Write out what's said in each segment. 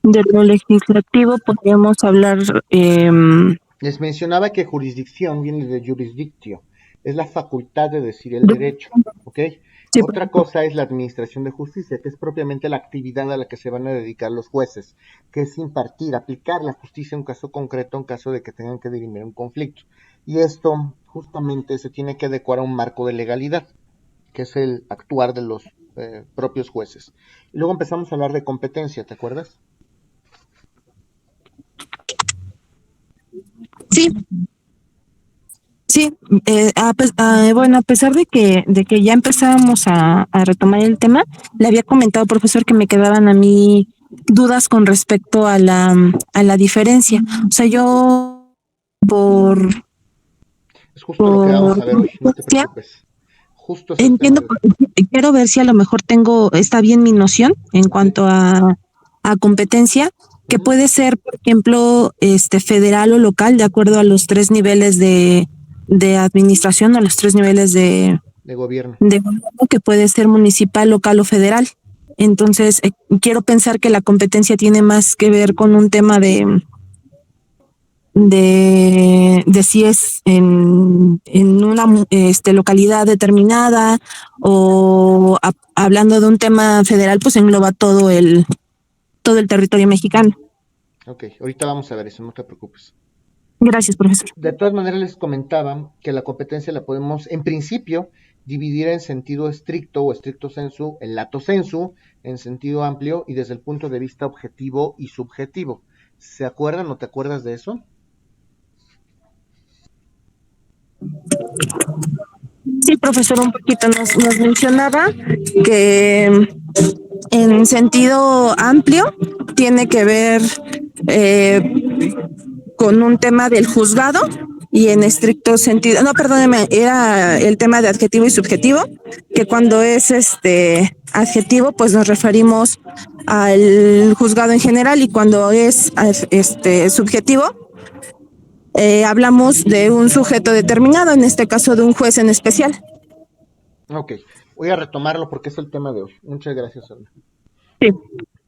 De lo legislativo podríamos hablar, Les mencionaba que jurisdicción viene de jurisdictio, es la facultad de decir el de- derecho, ¿ok? sí, por Otra ejemplo. cosa es la administración de justicia, que es propiamente la actividad a la que se van a dedicar los jueces, que es impartir, aplicar la justicia en un caso concreto, en caso de que tengan que dirimir un conflicto. Y esto justamente se tiene que adecuar a un marco de legalidad, que es el actuar de los propios jueces. Y luego empezamos a hablar de competencia, ¿te acuerdas? Sí, sí, bueno, a pesar de que ya empezábamos a retomar el tema, le había comentado, profesor, que me quedaban a mí dudas con respecto a la diferencia. O sea, yo por, Es justo lo que por vamos a ver hoy, no te preocupes. Justo es el tema entiendo, de hoy. quiero ver si a lo mejor está bien mi noción en Ok. cuanto a competencia, que Ujú. puede ser, por ejemplo, federal o local, de acuerdo a los tres niveles de administración, a los tres niveles De gobierno. de gobierno, que puede ser municipal, local o federal. Entonces, quiero pensar que la competencia tiene más que ver con un tema de si es en una localidad determinada o hablando de un tema federal, pues engloba todo el territorio mexicano. Ok, ahorita vamos a ver eso, no te preocupes. Gracias, profesor. De todas maneras, les comentaba que la competencia la podemos, en principio, dividir en sentido estricto o estricto sensu, el lato sensu, en sentido amplio y desde el punto de vista objetivo y subjetivo. ¿Se acuerdan o te acuerdas de eso? Sí, profesor, un poquito nos mencionaba que en sentido amplio tiene que ver con un tema del juzgado y en estricto sentido, no, perdóneme, era el tema de adjetivo y subjetivo, que cuando es adjetivo, pues nos referimos al juzgado en general y cuando es subjetivo, hablamos de un sujeto determinado, en este caso de un juez en especial. Ok, voy a retomarlo porque es el tema de hoy. Muchas gracias, Olga. Sí.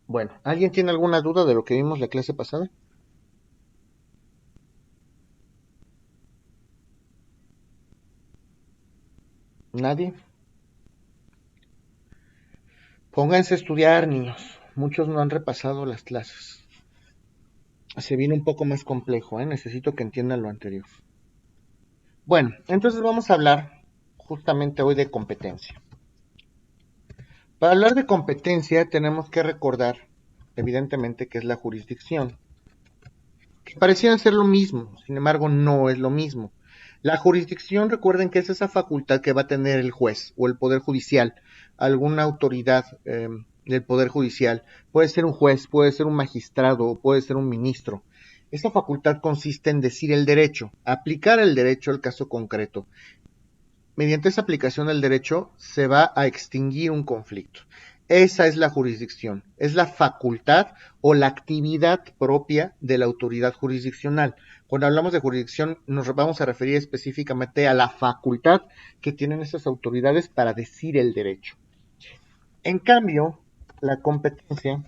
Bueno, ¿alguien tiene alguna duda de lo que vimos la clase pasada? ¿Nadie? Pónganse a estudiar, niños. Muchos no han repasado las clases. Se viene un poco más complejo, ¿eh? Necesito que entiendan lo anterior. Bueno, entonces vamos a hablar justamente hoy de competencia. Para hablar de competencia tenemos que recordar, evidentemente, que es la jurisdicción, que parecieran ser lo mismo, sin embargo no es lo mismo. La jurisdicción, recuerden que es esa facultad que va a tener el juez o el poder judicial, alguna autoridad del poder judicial, puede ser un juez, puede ser un magistrado, puede ser un ministro. Esa facultad consiste en decir el derecho, aplicar el derecho al caso concreto. Mediante esa aplicación del derecho se va a extinguir un conflicto. Esa es la jurisdicción, es la facultad o la actividad propia de la autoridad jurisdiccional. Cuando hablamos de jurisdicción nos vamos a referir específicamente a la facultad que tienen esas autoridades para decir el derecho. En cambio, la competencia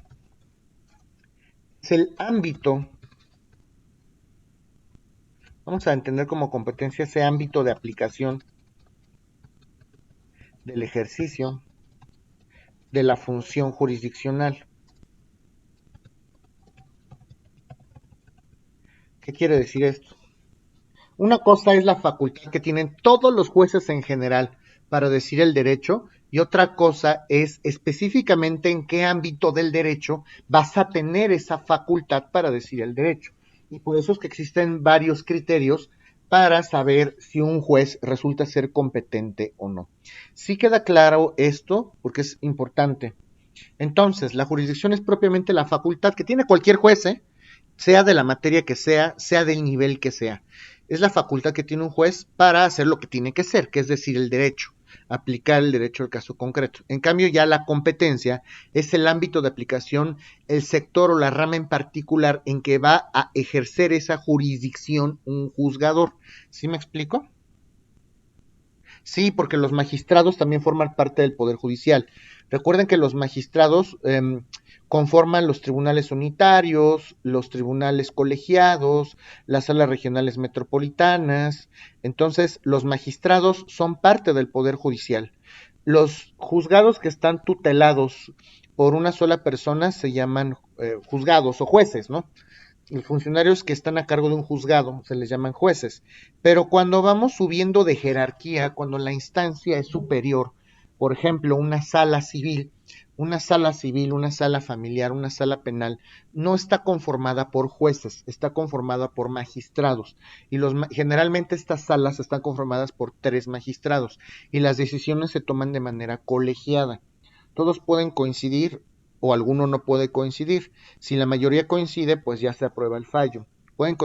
es el ámbito, vamos a entender como competencia ese ámbito de aplicación del ejercicio de la función jurisdiccional. ¿Qué quiere decir esto? Una cosa es la facultad que tienen todos los jueces en general para decir el derecho y otra cosa es específicamente en qué ámbito del derecho vas a tener esa facultad para decir el derecho. Y por eso es que existen varios criterios para saber si un juez resulta ser competente o no. Sí queda claro esto porque es importante. Entonces, la jurisdicción es propiamente la facultad que tiene cualquier juez, ¿eh? Sea de la materia que sea del nivel que sea. Es la facultad que tiene un juez para hacer lo que tiene que ser, que es decir, el derecho, aplicar el derecho al caso concreto. En cambio, ya la competencia es el ámbito de aplicación, el sector o la rama en particular en que va a ejercer esa jurisdicción un juzgador. ¿Sí me explico? Sí, porque los magistrados también forman parte del Poder Judicial. Recuerden que los magistrados conforman los tribunales unitarios, los tribunales colegiados, las salas regionales metropolitanas. Entonces, los magistrados son parte del Poder Judicial. Los juzgados que están tutelados por una sola persona se llaman juzgados o jueces, ¿no? Los funcionarios que están a cargo de un juzgado se les llaman jueces. Pero cuando vamos subiendo de jerarquía, cuando la instancia es superior, por ejemplo, una sala civil, una sala familiar, una sala penal, no está conformada por jueces, está conformada por magistrados. Y generalmente estas salas están conformadas por 3 magistrados y las decisiones se toman de manera colegiada. Todos pueden coincidir o alguno no puede coincidir. Si la mayoría coincide, pues ya se aprueba el fallo. Pueden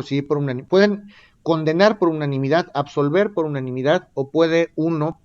condenar por unanimidad, absolver por unanimidad, o puede uno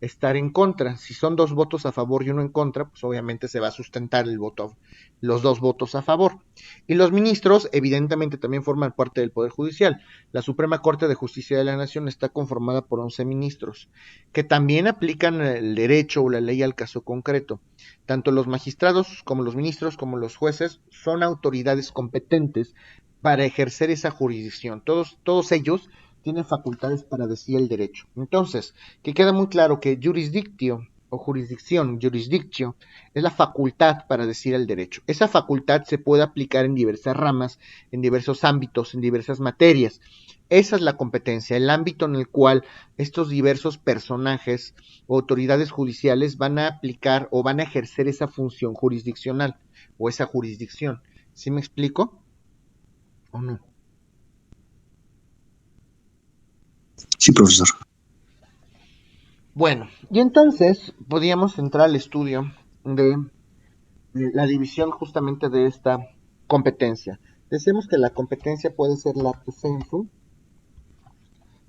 estar en contra. Si son 2 votos a favor y uno en contra, pues obviamente se va a sustentar los 2 votos a favor. Y los ministros, evidentemente, también forman parte del Poder Judicial. La Suprema Corte de Justicia de la Nación está conformada por 11 ministros, que también aplican el derecho o la ley al caso concreto. Tanto los magistrados como los ministros como los jueces son autoridades competentes para ejercer esa jurisdicción. Todos ellos tienen facultades para decir el derecho. Entonces, que queda muy claro que jurisdictio o jurisdictio, es la facultad para decir el derecho. Esa facultad se puede aplicar en diversas ramas, en diversos ámbitos, en diversas materias. Esa es la competencia, el ámbito en el cual estos diversos personajes o autoridades judiciales van a aplicar o van a ejercer esa función jurisdiccional o esa jurisdicción. ¿Sí me explico? ¿O no? Sí, profesor. Bueno, y entonces podríamos entrar al estudio de la división justamente de esta competencia. Decimos que la competencia puede ser lato sensu,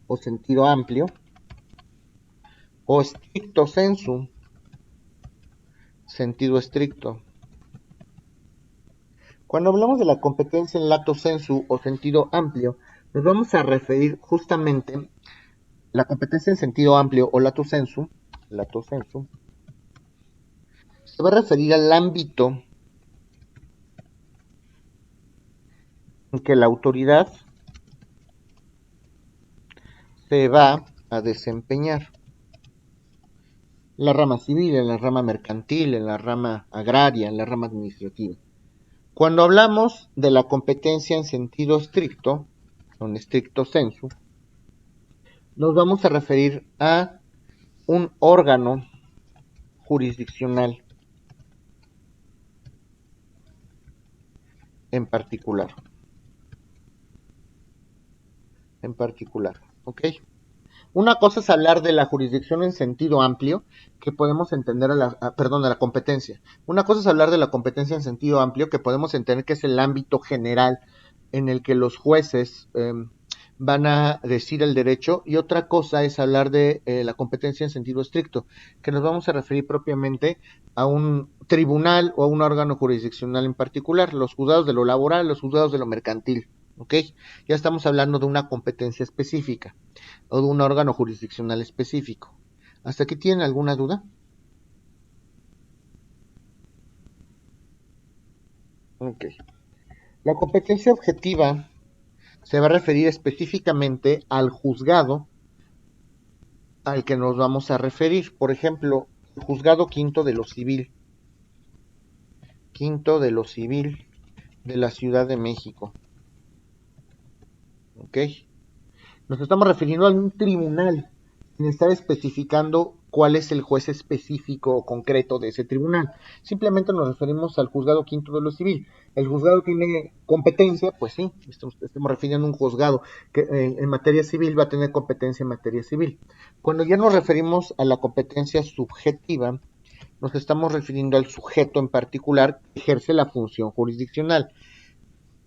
o sentido amplio, o stricto sensu, sentido estricto. Cuando hablamos de la competencia en lato sensu o sentido amplio, nos vamos a referir justamente la competencia en sentido amplio o lato sensu, se va a referir al ámbito en que la autoridad se va a desempeñar. La rama civil, en la rama mercantil, en la rama agraria, en la rama administrativa. Cuando hablamos de la competencia en sentido estricto, en stricto sensu, nos vamos a referir a un órgano jurisdiccional en particular. ¿Ok? Una cosa es hablar de la jurisdicción en sentido amplio, que podemos entender de la competencia. Una cosa es hablar de la competencia en sentido amplio, que podemos entender que es el ámbito general en el que los jueces van a decir el derecho, y otra cosa es hablar de la competencia en sentido estricto, que nos vamos a referir propiamente a un tribunal o a un órgano jurisdiccional en particular, los juzgados de lo laboral, los juzgados de lo mercantil. ¿Ok? Ya estamos hablando de una competencia específica o de un órgano jurisdiccional específico. ¿Hasta aquí tienen alguna duda? Ok. La competencia objetiva se va a referir específicamente al juzgado al que nos vamos a referir. Por ejemplo, el juzgado quinto de lo civil. Quinto de lo civil de la Ciudad de México. ¿Ok? Nos estamos refiriendo a un tribunal sin estar especificando cuál es el juez específico o concreto de ese tribunal. Simplemente nos referimos al juzgado quinto de lo civil. ¿El juzgado tiene competencia? Pues sí, estamos refiriendo a un juzgado que en materia civil va a tener competencia en materia civil. Cuando ya nos referimos a la competencia subjetiva, nos estamos refiriendo al sujeto en particular que ejerce la función jurisdiccional.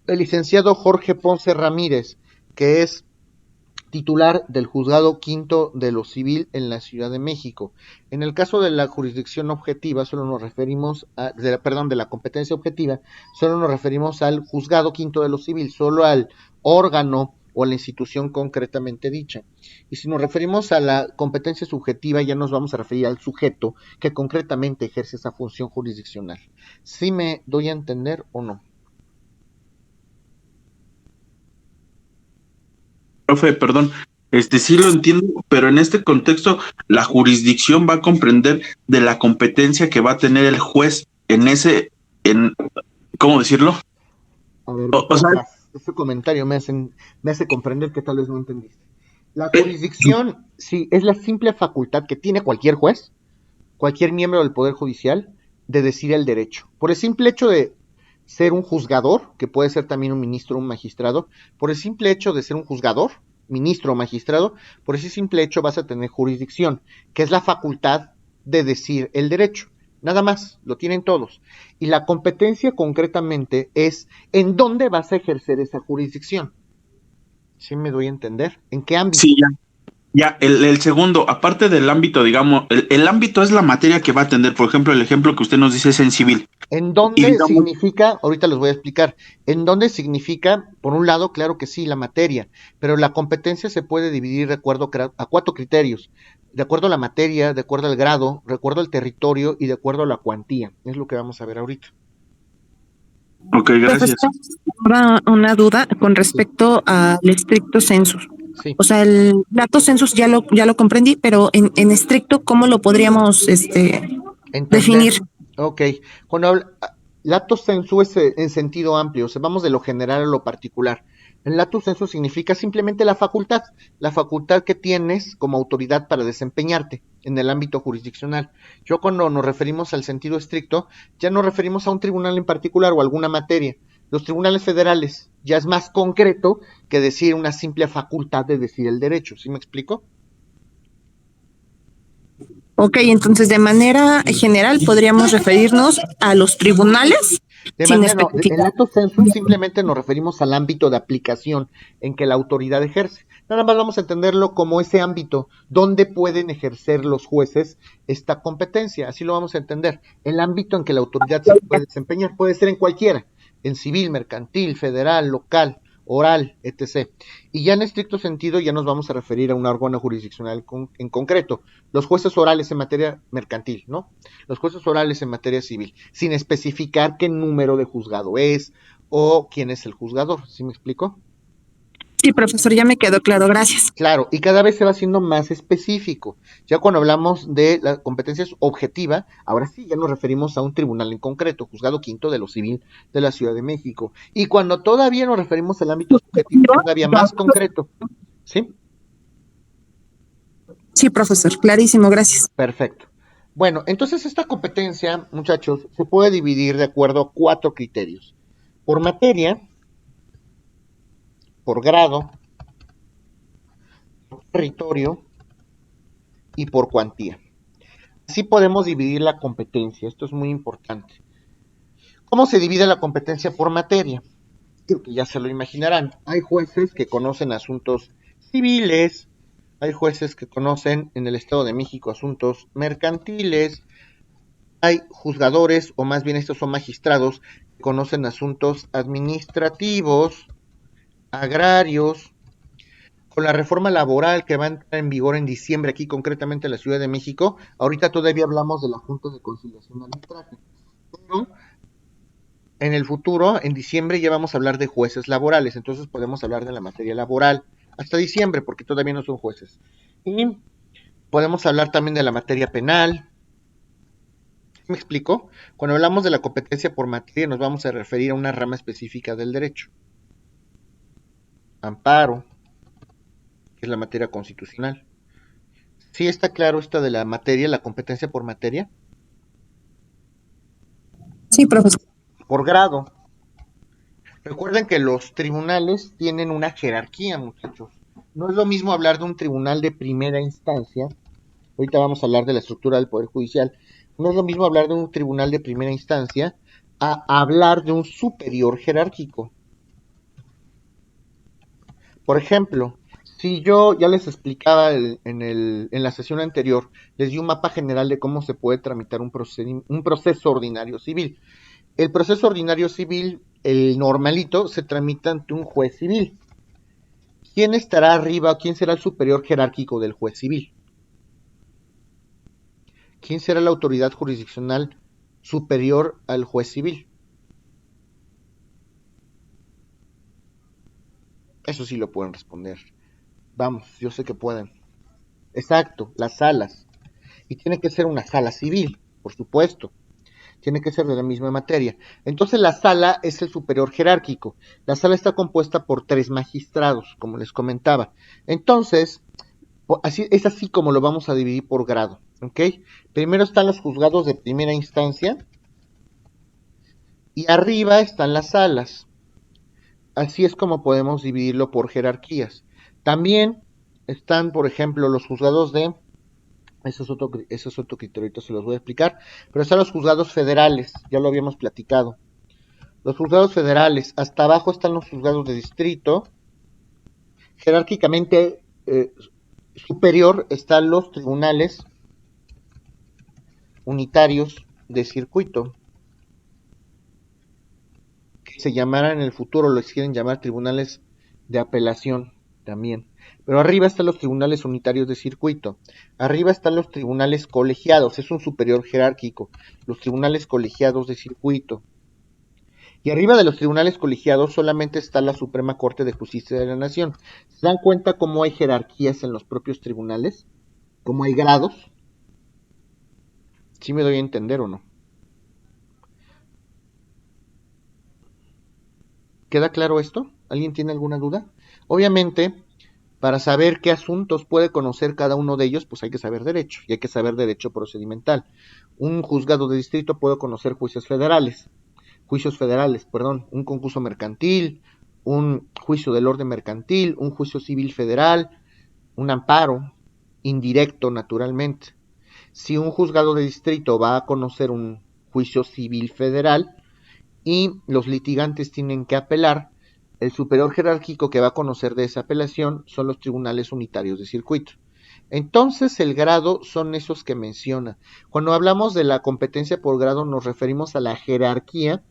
El licenciado Jorge Ponce Ramírez, que es titular del juzgado quinto de lo civil en la Ciudad de México. En el caso de la jurisdicción objetiva, solo nos referimos de la competencia objetiva, solo nos referimos al juzgado quinto de lo civil, solo al órgano o a la institución concretamente dicha. Y si nos referimos a la competencia subjetiva, ya nos vamos a referir al sujeto que concretamente ejerce esa función jurisdiccional. ¿Sí me doy a entender o no? Profe, perdón, sí lo entiendo, pero en este contexto la jurisdicción va a comprender de la competencia que va a tener el juez ¿cómo decirlo? A ver, O sea, ese comentario me hace comprender que tal vez no entendiste. La jurisdicción, sí, es la simple facultad que tiene cualquier juez, cualquier miembro del Poder Judicial, de decir el derecho. Por el simple hecho de ser un juzgador, que puede ser también un ministro o un magistrado, por el simple hecho de ser un juzgador, ministro o magistrado, por ese simple hecho vas a tener jurisdicción, que es la facultad de decir el derecho. Nada más, lo tienen todos. Y la competencia concretamente es en dónde vas a ejercer esa jurisdicción. ¿Sí me doy a entender? ¿En qué ámbito? sí, ya, el segundo, aparte del ámbito, digamos, el ámbito es la materia que va a atender. Por ejemplo, el ejemplo que usted nos dice es en civil. ¿En Y dónde digamos, significa? Ahorita les voy a explicar. ¿En dónde significa? Por un lado, claro que sí, la materia, pero la competencia se puede dividir de acuerdo a 4 criterios. De acuerdo a la materia, de acuerdo al grado, de acuerdo al territorio y de acuerdo a la cuantía. Es lo que vamos a ver ahorita. ok, gracias. Profesor, ahora una duda con respecto al estricto census. Sí. O sea, el lato census ya lo comprendí, pero en estricto, ¿cómo lo podríamos Entender. definir? Ok. Cuando lato sensu es en sentido amplio, o sea, vamos de lo general a lo particular. El lato sensu significa simplemente la facultad que tienes como autoridad para desempeñarte en el ámbito jurisdiccional. Yo cuando nos referimos al sentido estricto, ya nos referimos a un tribunal en particular o alguna materia. Los tribunales federales ya es más concreto que decir una simple facultad de decir el derecho. ¿Sí me explico? Ok, entonces de manera general podríamos referirnos a los tribunales De sin manera, no, en especificar. lato sensu simplemente nos referimos al ámbito de aplicación en que la autoridad ejerce. Nada más vamos a entenderlo como ese ámbito donde pueden ejercer los jueces esta competencia. Así lo vamos a entender. El ámbito en que la autoridad se puede desempeñar puede ser en cualquiera, en civil, mercantil, federal, local, oral, etc. Y ya en estricto sentido ya nos vamos a referir a un órgano jurisdiccional en concreto. Los jueces orales en materia mercantil, ¿no? Los jueces orales en materia civil, sin especificar qué número de juzgado es o quién es el juzgador. ¿Sí me explico? Sí, profesor, ya me quedó claro, gracias. Claro, y cada vez se va haciendo más específico. Ya cuando hablamos de la competencia objetiva, ahora sí ya nos referimos a un tribunal en concreto, juzgado quinto de lo civil de la Ciudad de México. Y cuando todavía nos referimos al ámbito subjetivo, todavía más concreto. ¿Sí? Sí, profesor, clarísimo, gracias. Perfecto. Bueno, entonces esta competencia, muchachos, se puede dividir de acuerdo a 4 criterios. Por materia, por grado, por territorio y por cuantía. Así podemos dividir la competencia, esto es muy importante. ¿Cómo se divide la competencia por materia? Creo que ya se lo imaginarán. Hay jueces que conocen asuntos civiles, hay jueces que conocen en el Estado de México asuntos mercantiles, hay juzgadores, o más bien estos son magistrados, que conocen asuntos administrativos, agrarios. Con la reforma laboral que va a entrar en vigor en diciembre, aquí concretamente en la Ciudad de México, ahorita todavía hablamos de la Junta de Conciliación y Arbitraje, pero en el futuro, en diciembre, ya vamos a hablar de jueces laborales, entonces podemos hablar de la materia laboral hasta diciembre, porque todavía no son jueces. Y podemos hablar también de la materia penal. ¿Me explico? Cuando hablamos de la competencia por materia, nos vamos a referir a una rama específica del derecho. Amparo, que es la materia constitucional. ¿Sí está claro esta de la materia, la competencia por materia? Sí, profesor. Por grado. Recuerden que los tribunales tienen una jerarquía, muchachos. No es lo mismo hablar de un tribunal de primera instancia. Ahorita vamos a hablar de la estructura del Poder Judicial. No es lo mismo hablar de un tribunal de primera instancia a hablar de un superior jerárquico. Por ejemplo, si yo ya les explicaba en la sesión anterior, les di un mapa general de cómo se puede tramitar un proceso ordinario civil. El proceso ordinario civil, el normalito, se tramita ante un juez civil. ¿quién estará arriba o quién será el superior jerárquico del juez civil? ¿Quién será la autoridad jurisdiccional superior al juez civil? Eso sí lo pueden responder. Vamos, yo sé que pueden. Exacto, las salas. Y tiene que ser una sala civil, por supuesto. Tiene que ser de la misma materia. Entonces la sala es el superior jerárquico. La sala está compuesta por 3 magistrados, como les comentaba. Entonces, así, es así como lo vamos a dividir por grado. ¿Ok? Primero están los juzgados de primera instancia. Y arriba están las salas. Así es como podemos dividirlo por jerarquías. También están, por ejemplo, los juzgados de... Eso es otro criterio, ahorita se los voy a explicar. Pero están los juzgados federales, ya lo habíamos platicado. Los juzgados federales, hasta abajo están los juzgados de distrito. Jerárquicamente superior están los tribunales unitarios de circuito, que se llamarán en el futuro, los quieren llamar tribunales de apelación también. Pero arriba están los tribunales unitarios de circuito. Arriba están los tribunales colegiados, es un superior jerárquico. Los tribunales colegiados de circuito. Y arriba de los tribunales colegiados solamente está la Suprema Corte de Justicia de la Nación. ¿Se dan cuenta cómo hay jerarquías en los propios tribunales? ¿Cómo hay grados? ¿Sí me doy a entender o no? ¿Queda claro esto? ¿Alguien tiene alguna duda? Obviamente, para saber qué asuntos puede conocer cada uno de ellos, pues hay que saber derecho, y hay que saber derecho procedimental. Un juzgado de distrito puede conocer juicios federales, un concurso mercantil, un juicio del orden mercantil, un juicio civil federal, un amparo, indirecto naturalmente. Si un juzgado de distrito va a conocer un juicio civil federal y los litigantes tienen que apelar, el superior jerárquico que va a conocer de esa apelación son los tribunales unitarios de circuito. Entonces el grado son esos que menciona. Cuando hablamos de la competencia por grado nos referimos a la jerarquía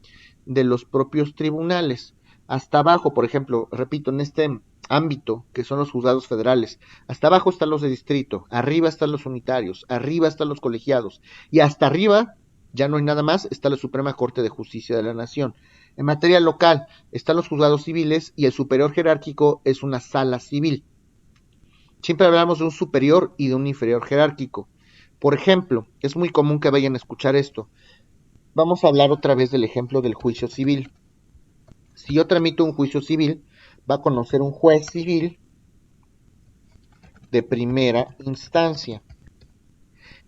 de los propios tribunales. Hasta abajo, por ejemplo, repito, en este ámbito que son los juzgados federales, hasta abajo están los de distrito, arriba están los unitarios, arriba están los colegiados y hasta arriba, ya no hay nada más, está la Suprema Corte de Justicia de la Nación. En materia local están los juzgados civiles y el superior jerárquico es una sala civil. Siempre hablamos de un superior y de un inferior jerárquico. Por ejemplo, es muy común que vayan a escuchar esto. Vamos a hablar otra vez del ejemplo del juicio civil. Si yo tramito un juicio civil, va a conocer un juez civil de primera instancia.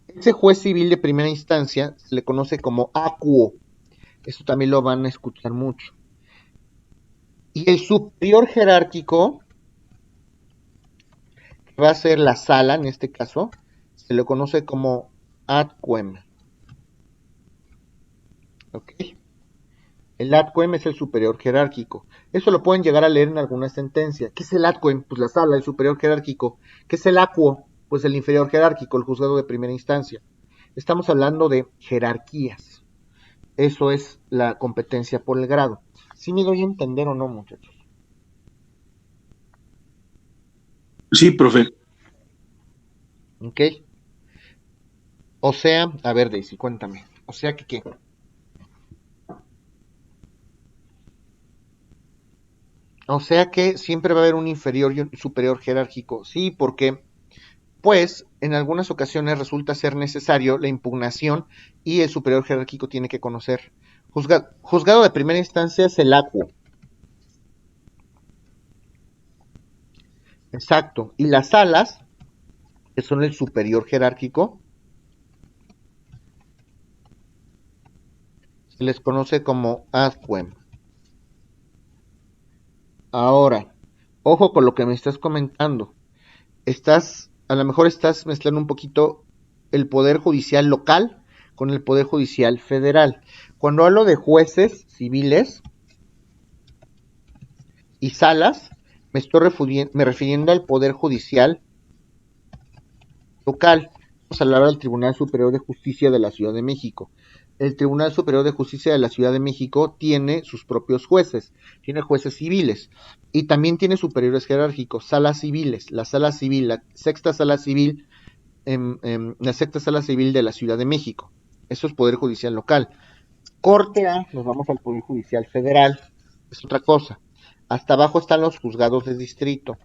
Ese juez civil de primera instancia se le conoce como acuo. Eso también lo van a escuchar mucho. Y el superior jerárquico, que va a ser la sala en este caso, se le conoce como ad quem. ¿Ok? El ad quem es el superior jerárquico. Eso lo pueden llegar a leer en alguna sentencia. ¿Qué es el ad quem? Pues la sala, el superior jerárquico. ¿Qué es el acuo? Pues el inferior jerárquico, el juzgado de primera instancia. Estamos hablando de jerarquías. Eso es la competencia por el grado. ¿Sí me doy a entender o no, muchachos? Sí, profe. ¿Ok? O sea, a ver, Daisy, cuéntame. O sea que, ¿qué? O sea que siempre va a haber un inferior y un superior jerárquico. Sí, porque, pues, en algunas ocasiones resulta ser necesario la impugnación y el superior jerárquico tiene que conocer. Juzgado de primera instancia es el acuo. Exacto. Y las salas, que son el superior jerárquico, se les conoce como ad quem. Ahora, ojo con lo que me estás comentando. A lo mejor estás mezclando un poquito el poder judicial local con el poder judicial federal. Cuando hablo de jueces civiles y salas, me estoy refiriendo al poder judicial local. Vamos a hablar del Tribunal Superior de Justicia de la Ciudad de México. El Tribunal Superior de Justicia de la Ciudad de México tiene sus propios jueces, tiene jueces civiles y también tiene superiores jerárquicos, salas civiles, la sala civil, la sexta sala civil, la sexta sala civil de la Ciudad de México. Eso es Poder Judicial Local. Corte A, nos vamos al Poder Judicial Federal, es otra cosa. Hasta abajo están los juzgados de distrito.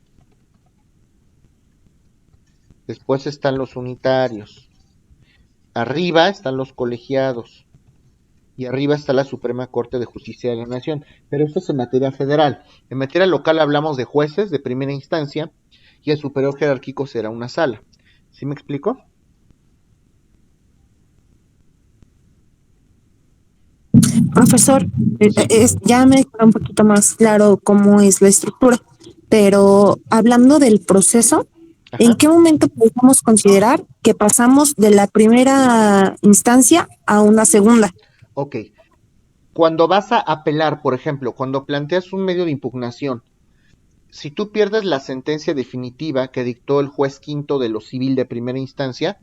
Después están los unitarios. Arriba están los colegiados. Y arriba está la Suprema Corte de Justicia de la Nación. Pero esto es en materia federal. En materia local hablamos de jueces de primera instancia y el superior jerárquico será una sala. ¿Sí me explico? Profesor, ya me queda un poquito más claro cómo es la estructura, pero hablando del proceso, ¿en Ajá. qué momento podemos considerar que pasamos de la primera instancia a una segunda? Ok. Cuando vas a apelar, por ejemplo, cuando planteas un medio de impugnación, si tú pierdes la sentencia definitiva que dictó el juez quinto de lo civil de primera instancia,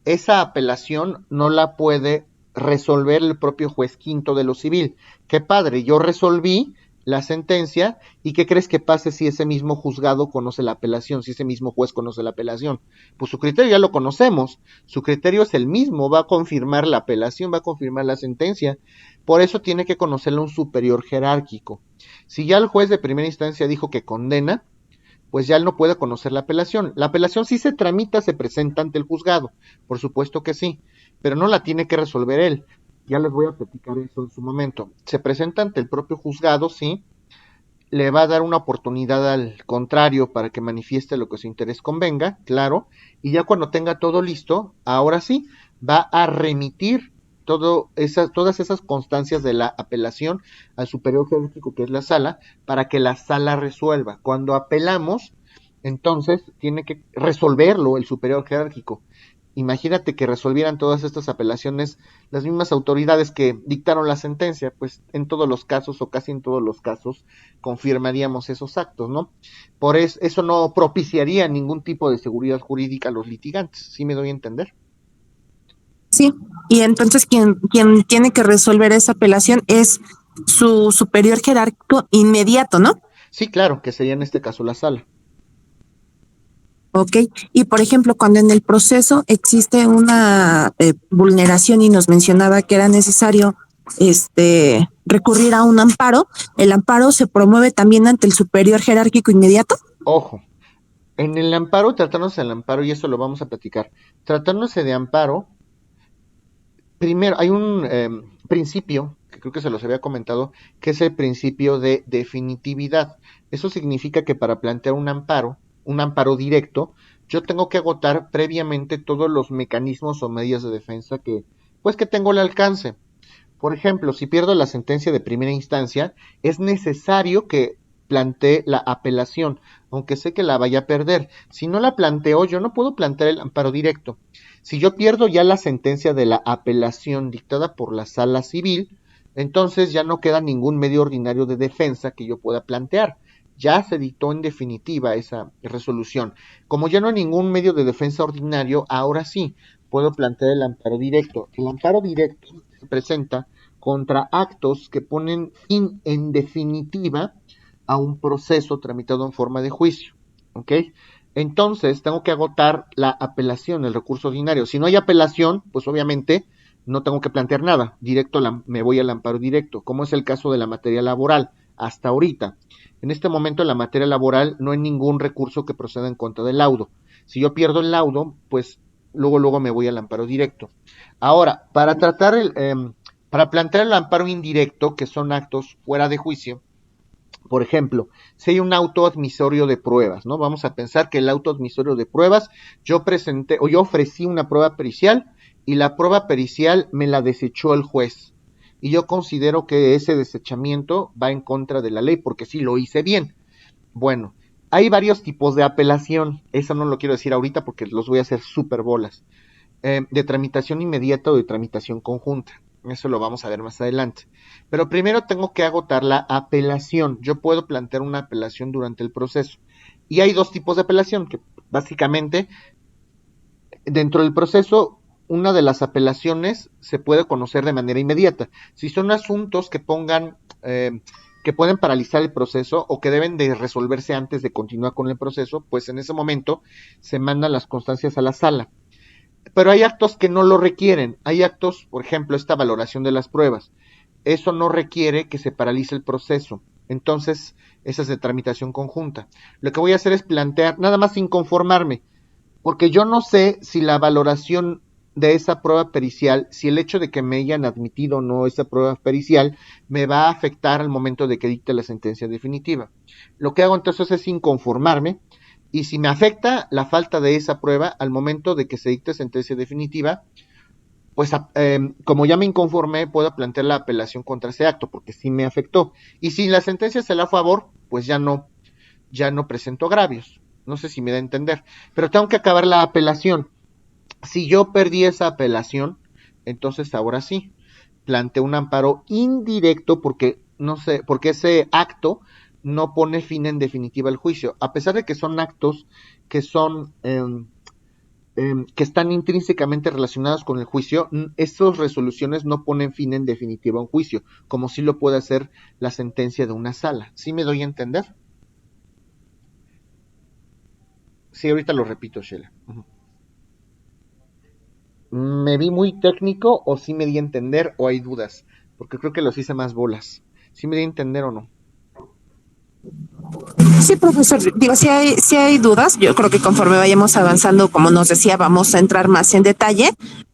esa apelación no la puede resolver el propio juez quinto de lo civil. Qué padre, yo resolví la sentencia y ¿qué crees que pase si ese mismo juzgado conoce la apelación, si ese mismo juez conoce la apelación? Pues su criterio ya lo conocemos, su criterio es el mismo, va a confirmar la apelación, va a confirmar la sentencia, por eso tiene que conocerlo un superior jerárquico. Si ya el juez de primera instancia dijo que condena, pues ya él no puede conocer la apelación. La apelación sí se tramita, se presenta ante el juzgado, por supuesto que sí, pero no la tiene que resolver él. Ya les voy a platicar eso en su momento. Se presenta ante el propio juzgado, sí, le va a dar una oportunidad al contrario para que manifieste lo que su interés convenga, claro, y ya cuando tenga todo listo, ahora sí, va a remitir todas esas constancias de la apelación al superior jerárquico que es la sala, para que la sala resuelva. Cuando apelamos, entonces tiene que resolverlo el superior jerárquico. Imagínate que resolvieran todas estas apelaciones las mismas autoridades que dictaron la sentencia, pues en todos los casos o casi en todos los casos confirmaríamos esos actos, ¿no? Por eso no propiciaría ningún tipo de seguridad jurídica a los litigantes, ¿sí me doy a entender? Sí, y entonces quien tiene que resolver esa apelación es su superior jerárquico inmediato, ¿no? Sí, claro, que sería en este caso la sala. Ok, y por ejemplo, cuando en el proceso existe una vulneración y nos mencionaba que era necesario recurrir a un amparo, ¿el amparo se promueve también ante el superior jerárquico inmediato? Ojo, en el amparo, tratándose del amparo, y eso lo vamos a platicar, tratándose de amparo, primero hay un principio, que creo que se los había comentado, que es el principio de definitividad. Eso significa que para plantear un amparo directo, yo tengo que agotar previamente todos los mecanismos o medios de defensa que tengo al alcance. Por ejemplo, si pierdo la sentencia de primera instancia, es necesario que plantee la apelación, aunque sé que la vaya a perder. Si no la planteo, yo no puedo plantear el amparo directo. Si yo pierdo ya la sentencia de la apelación dictada por la sala civil, entonces ya no queda ningún medio ordinario de defensa que yo pueda plantear. Ya se dictó en definitiva esa resolución. Como ya no hay ningún medio de defensa ordinario, ahora sí puedo plantear el amparo directo. El amparo directo se presenta contra actos que ponen fin en definitiva a un proceso tramitado en forma de juicio. ¿Ok? Entonces tengo que agotar la apelación, el recurso ordinario. Si no hay apelación, pues obviamente no tengo que plantear nada. Me voy al amparo directo, como es el caso de la materia laboral hasta ahorita. En este momento en la materia laboral no hay ningún recurso que proceda en contra del laudo. Si yo pierdo el laudo, pues luego me voy al amparo directo. Ahora, para plantear el amparo indirecto, que son actos fuera de juicio, por ejemplo, si hay un auto admisorio de pruebas, ¿no? Vamos a pensar que el auto admisorio de pruebas, yo ofrecí una prueba pericial y la prueba pericial me la desechó el juez. Y yo considero que ese desechamiento va en contra de la ley porque sí lo hice bien. Bueno, hay varios tipos de apelación. Eso no lo quiero decir ahorita porque los voy a hacer súper bolas. De tramitación inmediata o de tramitación conjunta. Eso lo vamos a ver más adelante. Pero primero tengo que agotar la apelación. Yo puedo plantear una apelación durante el proceso. Y hay dos tipos de apelación, que básicamente dentro del proceso, una de las apelaciones se puede conocer de manera inmediata. Si son asuntos que que pueden paralizar el proceso o que deben de resolverse antes de continuar con el proceso, pues en ese momento se mandan las constancias a la sala. Pero hay actos que no lo requieren. Hay actos, por ejemplo, esta valoración de las pruebas. Eso no requiere que se paralice el proceso. Entonces, esa es de tramitación conjunta. Lo que voy a hacer es plantear, nada más sin conformarme, porque yo no sé si la valoración de esa prueba pericial, si el hecho de que me hayan admitido o no esa prueba pericial, me va a afectar al momento de que dicte la sentencia definitiva. Lo que hago entonces es inconformarme, y si me afecta la falta de esa prueba al momento de que se dicte sentencia definitiva, pues como ya me inconformé, puedo plantear la apelación contra ese acto, porque sí me afectó. Y si la sentencia se la a favor, pues ya no presento agravios. No sé si me da a entender. Pero tengo que acabar la apelación. Si yo perdí esa apelación, entonces ahora sí, planteo un amparo indirecto porque no sé, porque ese acto no pone fin en definitiva al juicio, a pesar de que son actos que son que están intrínsecamente relacionados con el juicio, estas resoluciones no ponen fin en definitiva a un juicio, como sí lo puede hacer la sentencia de una sala. ¿Sí me doy a entender? Sí, ahorita lo repito, Sheila. ¿Me vi muy técnico o sí me di a entender o hay dudas? Porque creo que los hice más bolas. ¿Sí me di a entender o no? Sí, profesor, digo, si hay dudas, yo creo que conforme vayamos avanzando, como nos decía, vamos a entrar más en detalle,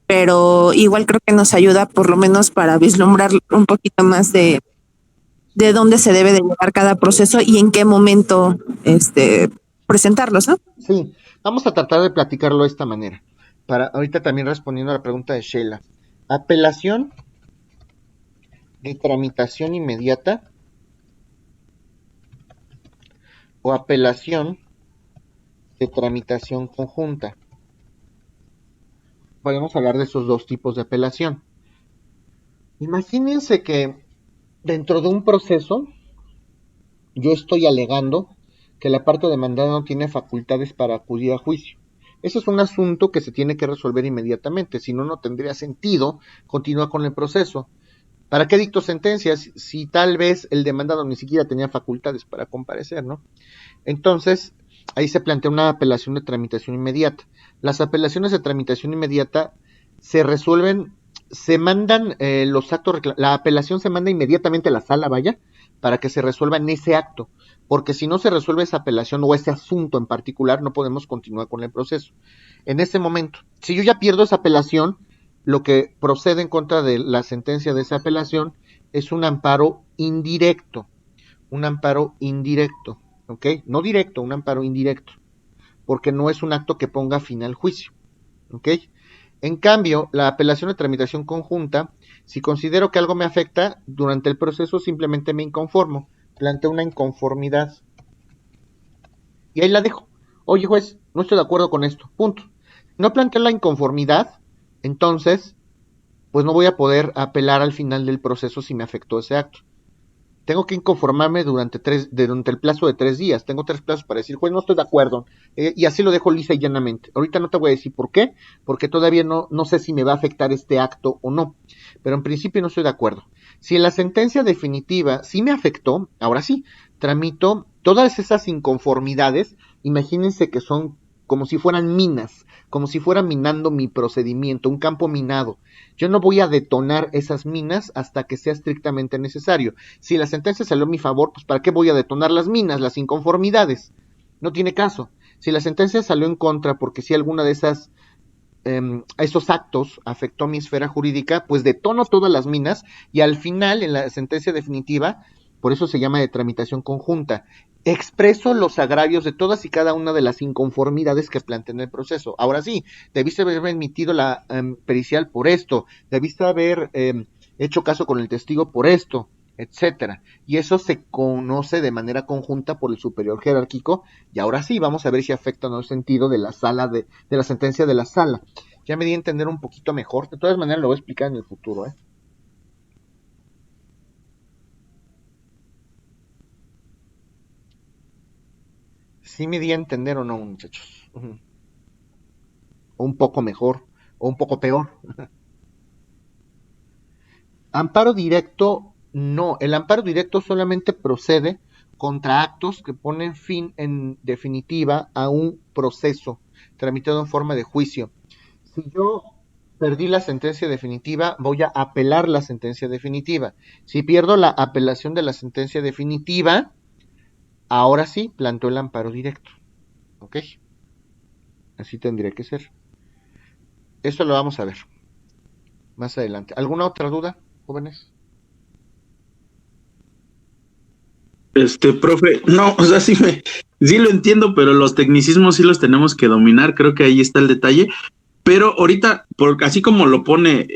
pero igual creo que nos ayuda por lo menos para vislumbrar un poquito más de dónde se debe de llevar cada proceso y en qué momento presentarlos, ¿no? Sí, vamos a tratar de platicarlo de esta manera. Para ahorita también respondiendo a la pregunta de Sheila. Apelación de tramitación inmediata o apelación de tramitación conjunta. Podemos hablar de esos dos tipos de apelación. Imagínense que dentro de un proceso yo estoy alegando que la parte demandada no tiene facultades para acudir a juicio. Ese es un asunto que se tiene que resolver inmediatamente, si no, no tendría sentido continuar con el proceso. ¿Para qué dicto sentencias si tal vez el demandado ni siquiera tenía facultades para comparecer, ¿no? Entonces, ahí se plantea una apelación de tramitación inmediata. Las apelaciones de tramitación inmediata se resuelven, se mandan los actos, la apelación se manda inmediatamente a la sala, vaya, para que se resuelva en ese acto, porque si no se resuelve esa apelación o ese asunto en particular, no podemos continuar con el proceso. En ese momento, si yo ya pierdo esa apelación, lo que procede en contra de la sentencia de esa apelación es un amparo indirecto, ¿ok? No directo, un amparo indirecto, porque no es un acto que ponga fin al juicio, ¿ok? En cambio, la apelación de tramitación conjunta, si considero que algo me afecta, durante el proceso simplemente me inconformo, planteo una inconformidad y ahí la dejo. Oye, juez, no estoy de acuerdo con esto, punto. No planteo la inconformidad, entonces, pues no voy a poder apelar al final del proceso si me afectó ese acto. Tengo que inconformarme durante el plazo de 3 días. Tengo 3 plazos para decir, juez, no estoy de acuerdo. Y así lo dejo lisa y llanamente. Ahorita no te voy a decir por qué, porque todavía no sé si me va a afectar este acto o no. Pero en principio no estoy de acuerdo. Si en la sentencia definitiva sí me afectó, ahora sí, tramito todas esas inconformidades. Imagínense que son como si fueran minas, como si fuera minando mi procedimiento, un campo minado. Yo no voy a detonar esas minas hasta que sea estrictamente necesario. Si la sentencia salió a mi favor, pues ¿para qué voy a detonar las minas, las inconformidades? No tiene caso. Si la sentencia salió en contra porque si alguna de esos actos afectó mi esfera jurídica, pues detono todas las minas y al final, en la sentencia definitiva, por eso se llama de tramitación conjunta, expreso los agravios de todas y cada una de las inconformidades que planteé en el proceso. Ahora sí, debiste haber emitido la pericial por esto, debiste haber hecho caso con el testigo por esto, etcétera. Y eso se conoce de manera conjunta por el superior jerárquico. Y ahora sí, vamos a ver si afecta o no el sentido de la sala de la sentencia de la sala. Ya me di a entender un poquito mejor. De todas maneras, lo voy a explicar en el futuro, ¿eh? Sí me di a entender o no, muchachos. o un poco mejor, o un poco peor. Amparo directo, no. El amparo directo solamente procede contra actos que ponen fin en definitiva a un proceso tramitado en forma de juicio. Si yo perdí la sentencia definitiva, voy a apelar la sentencia definitiva. Si pierdo la apelación de la sentencia definitiva, ahora sí planteo el amparo directo. ¿Ok? Así tendría que ser. Eso lo vamos a ver más adelante. ¿Alguna otra duda, jóvenes? Profe, no, o sea, sí lo entiendo, pero los tecnicismos sí los tenemos que dominar, creo que ahí está el detalle. Pero ahorita, así como lo pone,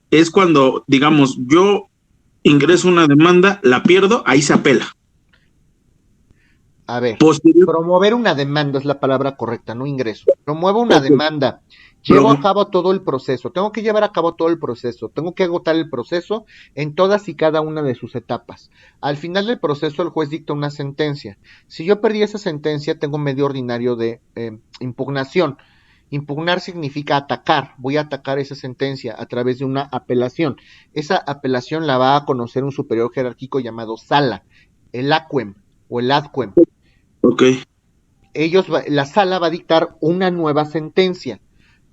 es cuando, digamos, yo ingreso una demanda, la pierdo, ahí se apela. A ver, Posterior, promover una demanda es la palabra correcta, no ingreso. Promuevo una ok, demanda, llevo a cabo todo el proceso, tengo que llevar a cabo todo el proceso, tengo que agotar el proceso en todas y cada una de sus etapas. Al final del proceso el juez dicta una sentencia. Si yo perdí esa sentencia, tengo un medio ordinario de impugnación. Impugnar significa atacar, voy a atacar esa sentencia a través de una apelación. Esa apelación la va a conocer un superior jerárquico llamado sala, el AQUEM o el ADQUEM. ok, La sala va a dictar una nueva sentencia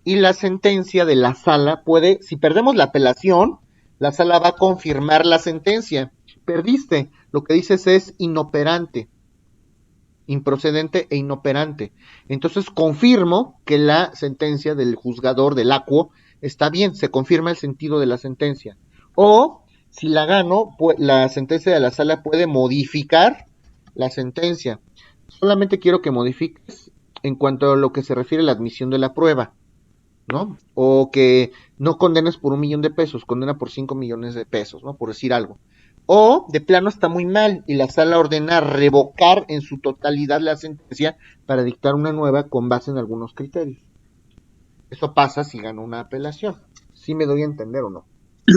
y la sentencia de la sala puede, si perdemos la apelación, la sala va a confirmar la sentencia. Perdiste, lo que dices es inoperante, improcedente e inoperante. Entonces confirmo que la sentencia del juzgador del ACUO está bien, se confirma el sentido de la sentencia. O si la gano, pues, la sentencia de la sala puede modificar la sentencia. Solamente quiero que modifiques en cuanto a lo que se refiere a la admisión de la prueba, ¿no? O que no condenes por 1,000,000 de pesos, condena por 5 millones de pesos, ¿no? Por decir algo. O de plano está muy mal y la sala ordena revocar en su totalidad la sentencia para dictar una nueva con base en algunos criterios. Eso pasa si gano una apelación. ¿Sí me doy a entender o no?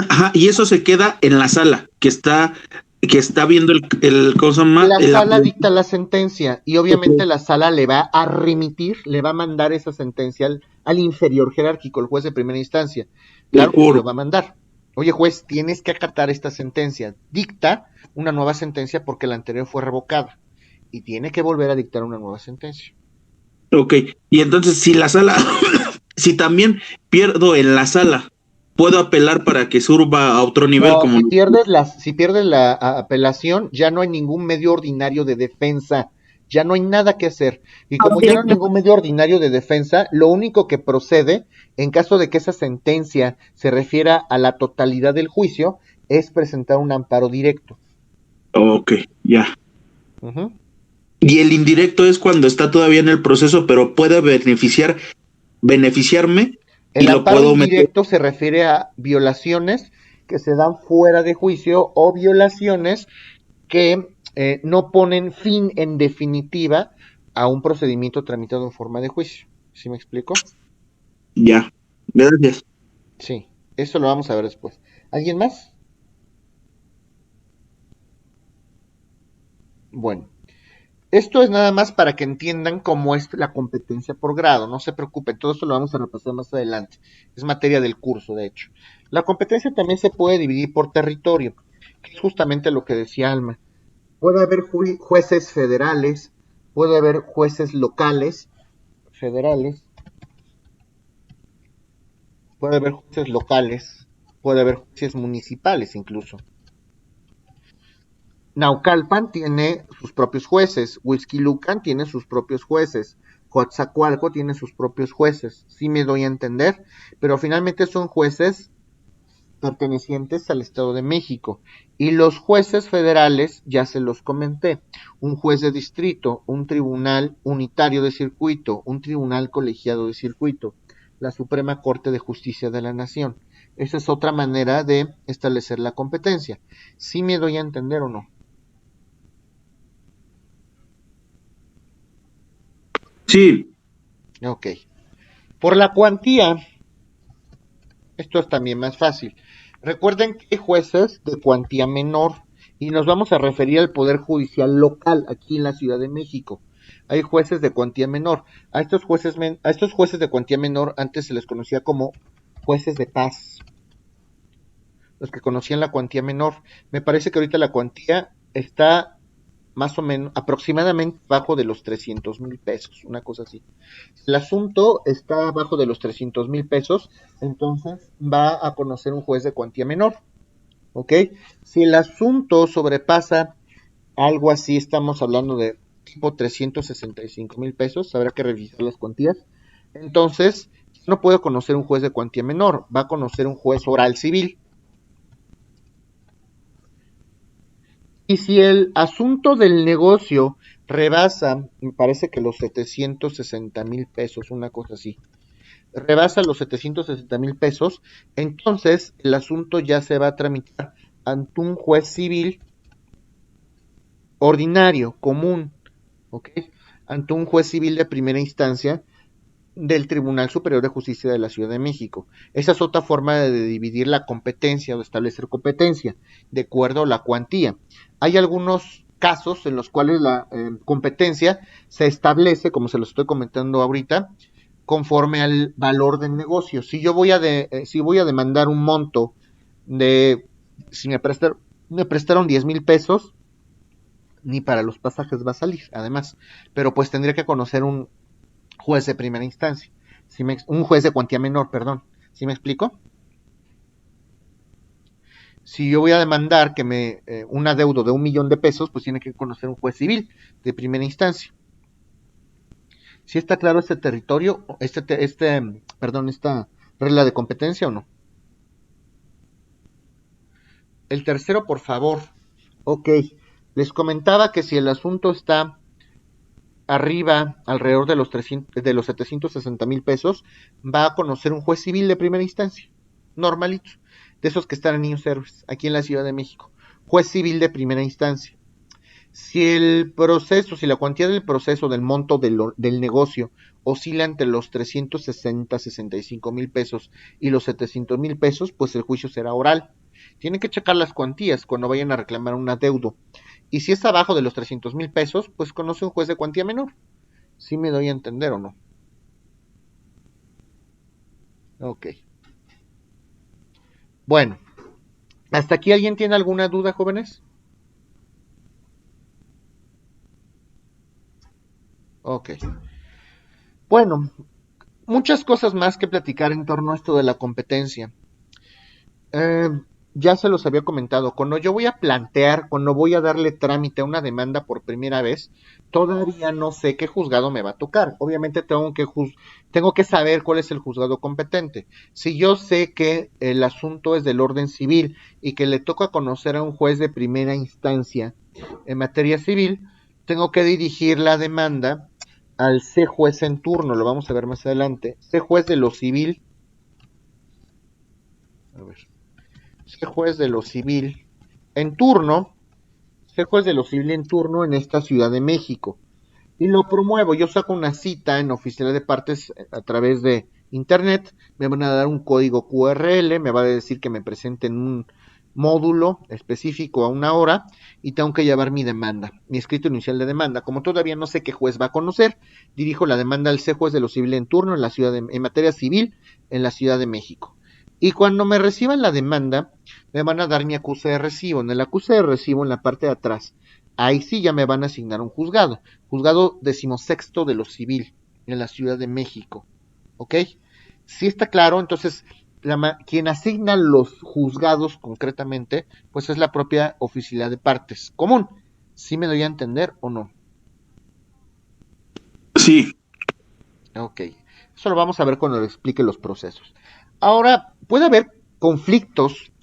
ajá, y eso se queda en la sala, que está viendo el cosa más, La sala dicta la sentencia y obviamente la sala le va a remitir, le va a mandar esa sentencia al inferior jerárquico, el juez de primera instancia. Claro que se lo va a mandar. Oye, juez, tienes que acatar esta sentencia. Dicta una nueva sentencia porque la anterior fue revocada y tiene que volver a dictar una nueva sentencia. Ok, y entonces si la sala, si también pierdo en la sala, puedo apelar para que suba a otro nivel No, como... si pierdes la apelación, ya no hay ningún medio ordinario de defensa, ya no hay nada que hacer. Y como ya no hay ningún medio ordinario de defensa, lo único que procede, en caso de que esa sentencia se refiera a la totalidad del juicio, es presentar un amparo directo. Ok, ya. Uh-huh. Y el indirecto es cuando está todavía en el proceso, pero puede beneficiarme y El lo amparo puedo meter. indirecto se refiere a violaciones que se dan fuera de juicio o violaciones que no ponen fin en definitiva a un procedimiento tramitado en forma de juicio. ¿Sí me explico? Ya, gracias. Sí, eso lo vamos a ver después. ¿Alguien más? Bueno, esto es nada más para que entiendan cómo es la competencia por grado. No se preocupen, todo esto lo vamos a repasar más adelante. Es materia del curso, de hecho. La competencia también se puede dividir por territorio, que es justamente lo que decía Alma. Puede haber jueces federales, puede haber jueces locales, federales, puede haber jueces locales, puede haber jueces municipales incluso. Naucalpan tiene sus propios jueces, Huixquilucan tiene sus propios jueces, Coatzacoalco tiene sus propios jueces, sí me doy a entender, pero finalmente son jueces pertenecientes al Estado de México. Y los jueces federales, ya se los comenté, un juez de distrito, un tribunal unitario de circuito, un tribunal colegiado de circuito, la Suprema Corte de Justicia de la Nación. Esa es otra manera de establecer la competencia. ¿Sí me doy a entender o no? Sí, Ok. Por la cuantía, esto es también más fácil. Recuerden que hay jueces de cuantía menor y nos vamos a referir al Poder Judicial local aquí en la Ciudad de México. Hay jueces de cuantía menor. A estos jueces de cuantía menor antes se les conocía como jueces de paz. Los que conocían la cuantía menor. Me parece que ahorita la cuantía está más o menos aproximadamente bajo de los 300,000 pesos, una cosa así. Si el asunto está bajo de los 300,000 pesos, entonces va a conocer un juez de cuantía menor, ¿ok? Si el asunto sobrepasa algo así, estamos hablando de tipo 365,000 pesos, habrá que revisar las cuantías, entonces no puedo conocer un juez de cuantía menor, va a conocer un juez oral civil. Y si el asunto del negocio rebasa, me parece que los 760,000 pesos, una cosa así, rebasa los 760,000 pesos, entonces el asunto ya se va a tramitar ante un juez civil ordinario, común, ¿ok? Ante un juez civil de primera instancia del Tribunal Superior de Justicia de la Ciudad de México. Esa es otra forma de dividir la competencia o de establecer competencia, de acuerdo a la cuantía. Hay algunos casos en los cuales la competencia se establece, como se lo estoy comentando ahorita, conforme al valor del negocio. Si yo voy a demandar un monto de, si me prestaron 10,000 pesos, ni para los pasajes va a salir, además. Pero pues tendría que conocer un juez de primera instancia, un juez de cuantía menor, perdón. ¿Sí me explico? Si yo voy a demandar que un adeudo de 1,000,000 de pesos, pues tiene que conocer un juez civil de primera instancia. ¿Sí está claro este territorio, esta regla de competencia o no? El tercero, por favor. Ok, les comentaba que si el asunto está arriba, alrededor de los 760,000 pesos, va a conocer un juez civil de primera instancia, normalito, de esos que están en Niños Héroes, aquí en la Ciudad de México, juez civil de primera instancia. Si la cuantía del proceso, del monto del negocio, oscila entre los 65,000 pesos y los 700,000 pesos, pues el juicio será oral. Tienen que checar las cuantías cuando vayan a reclamar un adeudo. Y si es abajo de los 300,000 pesos, pues conoce un juez de cuantía menor. ¿Sí me doy a entender o no? Ok. Bueno, ¿hasta aquí alguien tiene alguna duda, jóvenes? Ok. Bueno, muchas cosas más que platicar en torno a esto de la competencia. Ya se los había comentado, cuando voy a darle trámite a una demanda por primera vez, todavía no sé qué juzgado me va a tocar. Obviamente tengo que saber cuál es el juzgado competente. Si yo sé que el asunto es del orden civil y que le toca conocer a un juez de primera instancia en materia civil, tengo que dirigir la demanda al C juez en turno, lo vamos a ver más adelante. C juez de lo civil. A ver. C juez de lo civil en turno, en esta Ciudad de México. Y lo promuevo, yo saco una cita en Oficina de Partes a través de internet, me van a dar un código QRL, me va a decir que me presente en un módulo específico a una hora y tengo que llevar mi demanda, mi escrito inicial de demanda. Como todavía no sé qué juez va a conocer, dirijo la demanda al C juez de lo civil en turno en materia civil en la Ciudad de México. Y cuando me reciban la demanda, me van a dar mi acuse de recibo. En el acuse de recibo, en la parte de atrás, ahí sí ya me van a asignar un juzgado 16º de lo civil, en la Ciudad de México. ¿Ok? Si está claro, entonces, quien asigna los juzgados concretamente, pues es la propia oficialidad de partes común. ¿Sí me doy a entender o no? Sí. Ok. Eso lo vamos a ver cuando le explique los procesos. Ahora, puede haber conflictos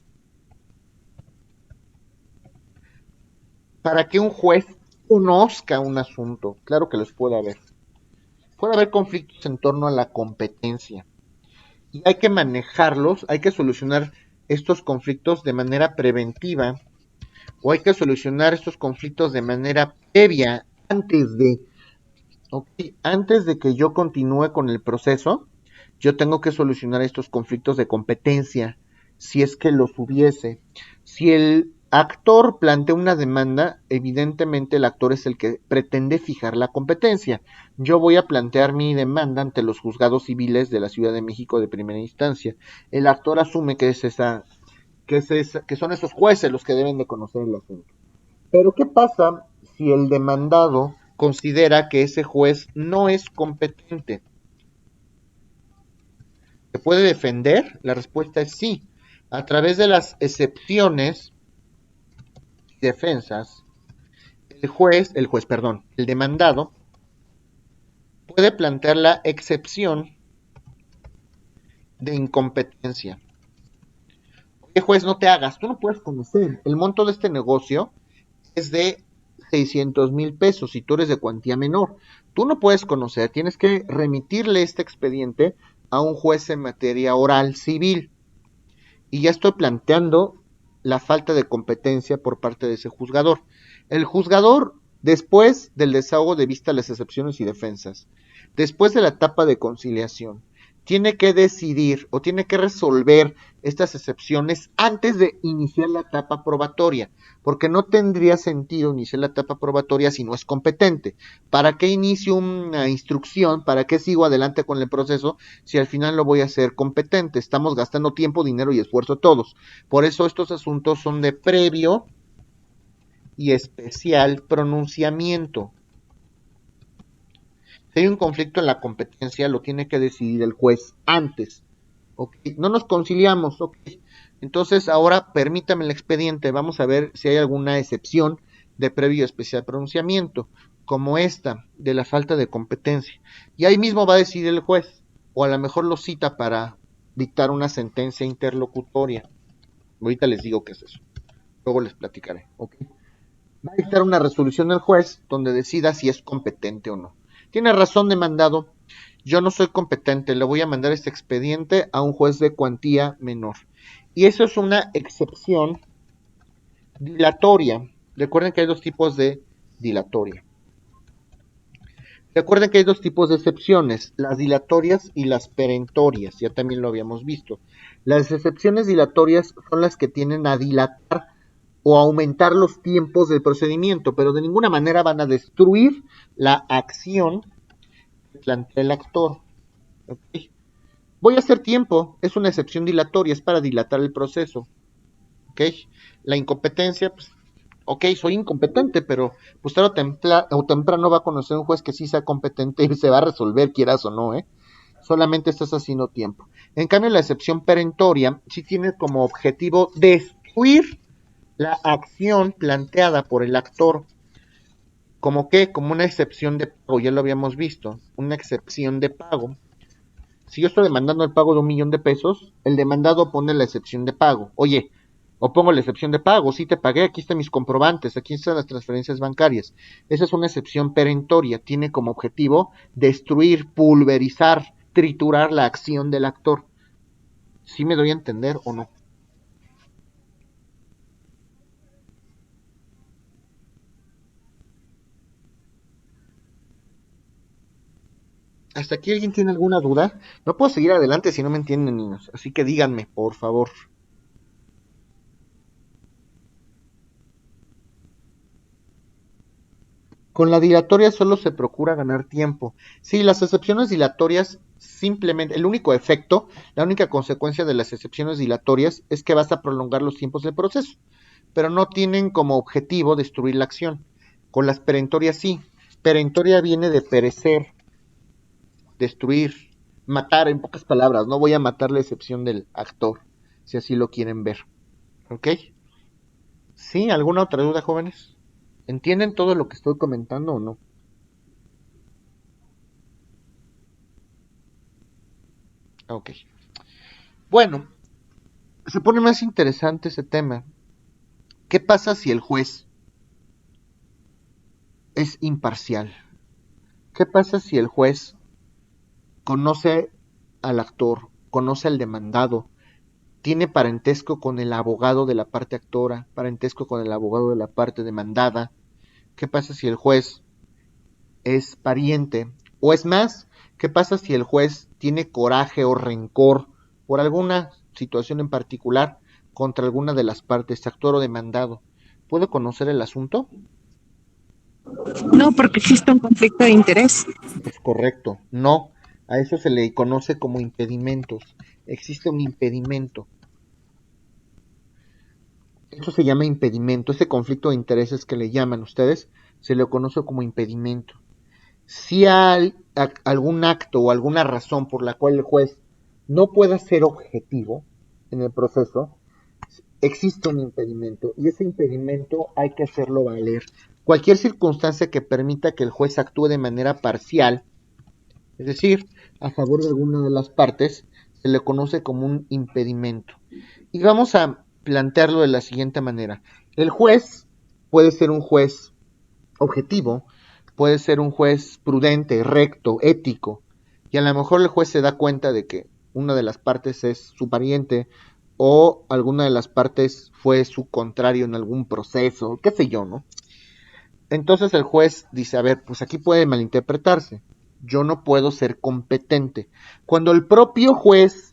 para que un juez conozca un asunto. Claro que los puede haber. Puede haber conflictos en torno a la competencia. Y hay que manejarlos, hay que solucionar estos conflictos de manera preventiva o hay que solucionar estos conflictos de manera previa antes de que yo continúe con el proceso. Yo tengo que solucionar estos conflictos de competencia, si es que los hubiese. Si el actor plantea una demanda, evidentemente el actor es el que pretende fijar la competencia. Yo voy a plantear mi demanda ante los juzgados civiles de la Ciudad de México de primera instancia. El actor asume que que son esos jueces los que deben de conocer el asunto. Pero ¿qué pasa si el demandado considera que ese juez no es competente? ¿Se puede defender? La respuesta es sí. A través de las excepciones y defensas, el demandado puede plantear la excepción de incompetencia. Oye, juez, no te hagas, tú no puedes conocer. El monto de este negocio es de 600,000 pesos y tú eres de cuantía menor. Tú no puedes conocer, tienes que remitirle este expediente a un juez en materia oral civil. Y ya estoy planteando la falta de competencia por parte de ese juzgador. El juzgador, después del desahogo de vista las excepciones y defensas, después de la etapa de conciliación, tiene que decidir o tiene que resolver estas excepciones antes de iniciar la etapa probatoria, porque no tendría sentido iniciar la etapa probatoria si no es competente. ¿Para qué inicio una instrucción? ¿Para qué sigo adelante con el proceso si al final lo voy a hacer competente? Estamos gastando tiempo, dinero y esfuerzo todos. Por eso estos asuntos son de previo y especial pronunciamiento. Si hay un conflicto en la competencia, lo tiene que decidir el juez antes. ¿Okay? No nos conciliamos. Okay. Entonces, ahora permítame el expediente. Vamos a ver si hay alguna excepción de previo y especial pronunciamiento, como esta, de la falta de competencia. Y ahí mismo va a decidir el juez, o a lo mejor lo cita para dictar una sentencia interlocutoria. Ahorita les digo qué es eso. Luego les platicaré. ¿Okay? Va a dictar una resolución el juez donde decida si es competente o no. Tiene razón, demandado. Yo no soy competente, le voy a mandar este expediente a un juez de cuantía menor. Y eso es una excepción dilatoria. Recuerden que hay dos tipos de dilatoria. Recuerden que hay dos tipos de excepciones, las dilatorias y las perentorias. Ya también lo habíamos visto. Las excepciones dilatorias son las que tienden a dilatar o aumentar los tiempos del procedimiento, pero de ninguna manera van a destruir la acción que plantea el actor. ¿Okay? Voy a hacer tiempo, es una excepción dilatoria, es para dilatar el proceso. ¿Okay? La incompetencia, pues, ok, soy incompetente, pero pues tarde o temprano va a conocer un juez que sí sea competente y se va a resolver, quieras o no, solamente estás haciendo tiempo. En cambio, la excepción perentoria sí tiene como objetivo destruir la acción planteada por el actor. ¿Como qué? Como una excepción de pago, ya lo habíamos visto, una excepción de pago. Si yo estoy demandando el pago de 1,000,000 de pesos, el demandado pone la excepción de pago. Oye, o pongo la excepción de pago, sí te pagué, aquí están mis comprobantes, aquí están las transferencias bancarias. Esa es una excepción perentoria, tiene como objetivo destruir, pulverizar, triturar la acción del actor. ¿Sí me doy a entender o no? ¿Hasta aquí alguien tiene alguna duda? No puedo seguir adelante si no me entienden, niños. Así que díganme, por favor. Con la dilatoria solo se procura ganar tiempo. Sí, las excepciones dilatorias simplemente, el único efecto, la única consecuencia de las excepciones dilatorias es que vas a prolongar los tiempos del proceso, pero no tienen como objetivo destruir la acción. Con las perentorias sí. Perentoria viene de perecer, destruir, matar, en pocas palabras. No voy a matar la excepción del actor, si así lo quieren ver. ¿Ok? ¿Sí? ¿Alguna otra duda, jóvenes? ¿Entienden todo lo que estoy comentando o no? Ok. Bueno, se pone más interesante ese tema. ¿Qué pasa si el juez es imparcial? ¿Qué pasa si el juez conoce al actor, conoce al demandado, tiene parentesco con el abogado de la parte actora, parentesco con el abogado de la parte demandada? ¿Qué pasa si el juez es pariente? O es más, ¿qué pasa si el juez tiene coraje o rencor por alguna situación en particular contra alguna de las partes, actor o demandado, ¿puede conocer el asunto? No, porque existe un conflicto de interés. Es correcto, no. A eso se le conoce como impedimentos. Existe un impedimento. Eso se llama impedimento. Ese conflicto de intereses que le llaman ustedes, se le conoce como impedimento. Si hay algún acto o alguna razón por la cual el juez no pueda ser objetivo en el proceso, existe un impedimento y ese impedimento hay que hacerlo valer. Cualquier circunstancia que permita que el juez actúe de manera parcial, es decir, a favor de alguna de las partes, se le conoce como un impedimento. Y vamos a plantearlo de la siguiente manera. El juez puede ser un juez objetivo, puede ser un juez prudente, recto, ético, y a lo mejor el juez se da cuenta de que una de las partes es su pariente o alguna de las partes fue su contrario en algún proceso, qué sé yo, ¿no? Entonces el juez dice, a ver, pues aquí puede malinterpretarse, yo no puedo ser competente. Cuando el propio juez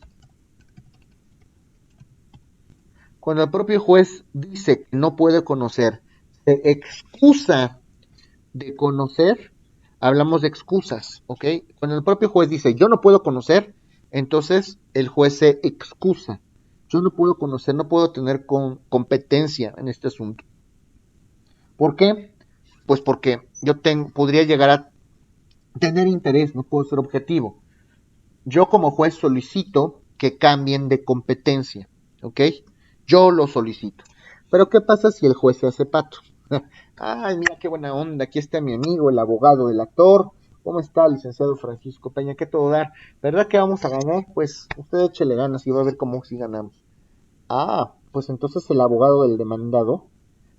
dice que no puede conocer, se excusa de conocer, hablamos de excusas, ¿ok? Cuando el propio juez dice, yo no puedo conocer, entonces el juez se excusa. Yo no puedo conocer, no puedo tener competencia en este asunto. ¿Por qué? Pues porque yo podría llegar a tener interés, no puedo ser objetivo. Yo como juez solicito que cambien de competencia, ¿ok? Yo lo solicito. Pero ¿qué pasa si el juez se hace pato? Ay, mira qué buena onda, aquí está mi amigo, el abogado del actor. ¿Cómo está, licenciado Francisco Peña? ¿Qué todo dar? ¿Verdad que vamos a ganar? Pues usted échele ganas y va a ver cómo sí ganamos. Ah, pues entonces el abogado del demandado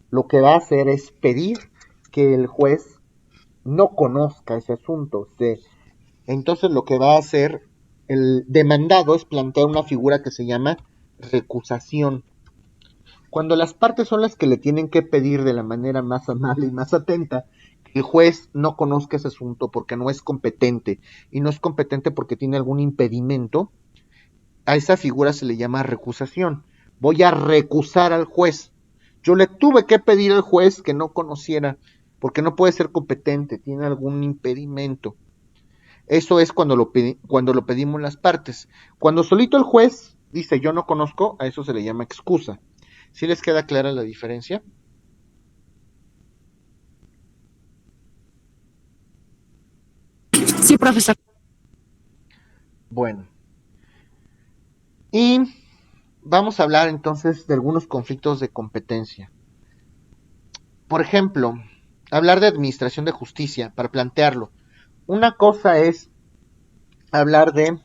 lo que va a hacer es pedir que el juez no conozca ese asunto. Entonces lo que va a hacer el demandado es plantear una figura que se llama recusación. Cuando las partes son las que le tienen que pedir de la manera más amable y más atenta que el juez no conozca ese asunto porque no es competente, y no es competente porque tiene algún impedimento, a esa figura se le llama recusación. Voy a recusar al juez. Yo le tuve que pedir al juez que no conociera porque no puede ser competente, tiene algún impedimento. Eso es cuando lo pedimos las partes. Cuando solito el juez dice yo no conozco, a eso se le llama excusa. ¿Sí les queda clara la diferencia? Sí, profesor. Bueno. Y vamos a hablar entonces de algunos conflictos de competencia. Por ejemplo, hablar de administración de justicia, para plantearlo. Una cosa es hablar de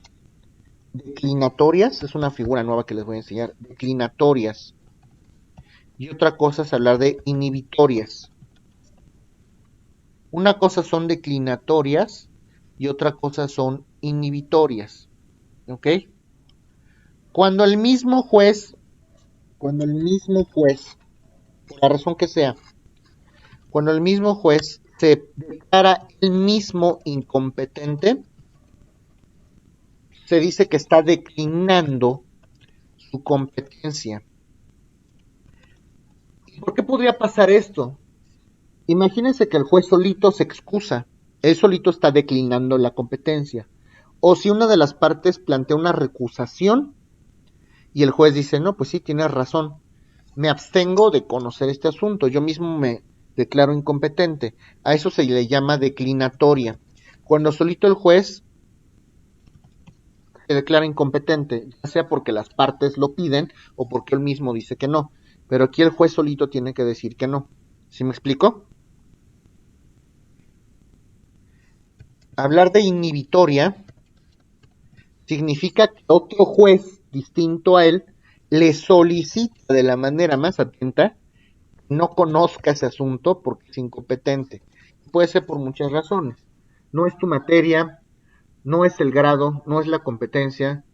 declinatorias, es una figura nueva que les voy a enseñar, declinatorias. Y otra cosa es hablar de inhibitorias. Una cosa son declinatorias y otra cosa son inhibitorias. ¿Ok? Cuando el mismo juez, por la razón que sea, cuando el mismo juez se declara el mismo incompetente, se dice que está declinando su competencia. ¿Por qué podría pasar esto? Imagínense que el juez solito se excusa, él solito está declinando la competencia. O si una de las partes plantea una recusación y el juez dice, no, pues sí, tienes razón, me abstengo de conocer este asunto, yo mismo me declaro incompetente. A eso se le llama declinatoria. Cuando solito el juez se declara incompetente, ya sea porque las partes lo piden o porque él mismo dice que no. Pero aquí el juez solito tiene que decir que no. ¿Sí me explico? Hablar de inhibitoria significa que otro juez distinto a él le solicita de la manera más atenta no conozca ese asunto porque es incompetente. Puede ser por muchas razones. No es tu materia, no es el grado, no es la competencia.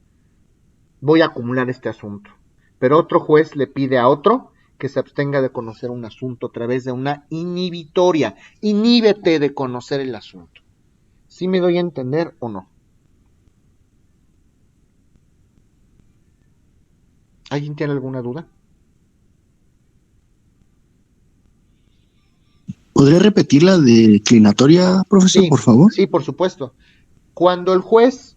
Voy a acumular este asunto. Pero otro juez le pide a otro que se abstenga de conocer un asunto a través de una inhibitoria. Inhíbete de conocer el asunto. ¿Sí me doy a entender o no? ¿Alguien tiene alguna duda? ¿Podría repetir la declinatoria, profesor, por favor? Sí, por supuesto. Cuando el juez